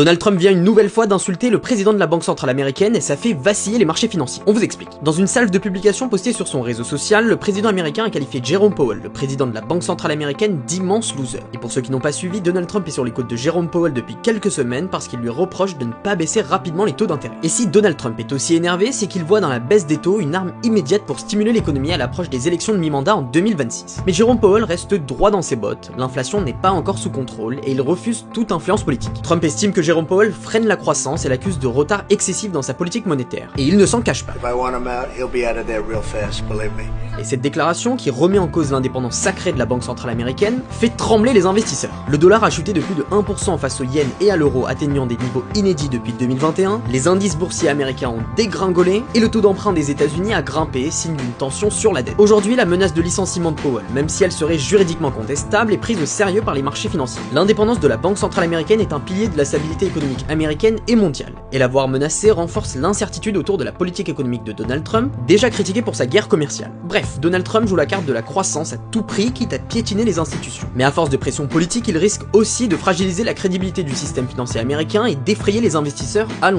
Donald Trump vient une nouvelle fois d'insulter le président de la Banque Centrale Américaine et ça fait vaciller les marchés financiers. On vous explique. Dans une salve de publication postée sur son réseau social, le président américain a qualifié Jerome Powell, le président de la Banque Centrale Américaine, d'immense loser. Et pour ceux qui n'ont pas suivi, Donald Trump est sur les côtes de Jerome Powell depuis quelques semaines parce qu'il lui reproche de ne pas baisser rapidement les taux d'intérêt. Et si Donald Trump est aussi énervé, c'est qu'il voit dans la baisse des taux une arme immédiate pour stimuler l'économie à l'approche des élections de mi-mandat en 2026. Mais Jerome Powell reste droit dans ses bottes, l'inflation n'est pas encore sous contrôle et il refuse toute influence politique. Trump estime que Jerome Powell freine la croissance et l'accuse de retard excessif dans sa politique monétaire. Et il ne s'en cache pas. Et cette déclaration, qui remet en cause l'indépendance sacrée de la Banque Centrale Américaine, fait trembler les investisseurs. Le dollar a chuté de plus de 1% face au yen et à l'euro, atteignant des niveaux inédits depuis 2021, les indices boursiers américains ont dégringolé, et le taux d'emprunt des États-Unis a grimpé, signe d'une tension sur la dette. Aujourd'hui, la menace de licenciement de Powell, même si elle serait juridiquement contestable, est prise au sérieux par les marchés financiers. L'indépendance de la Banque Centrale Américaine est un pilier de la stabilité économique américaine et mondiale, et l'avoir menacée renforce l'incertitude autour de la politique économique de Donald Trump, déjà critiqué pour sa guerre commerciale. Bref, Donald Trump joue la carte de la croissance à tout prix, quitte à piétiner les institutions. Mais à force de pression politique, il risque aussi de fragiliser la crédibilité du système financier américain et d'effrayer les investisseurs à long terme.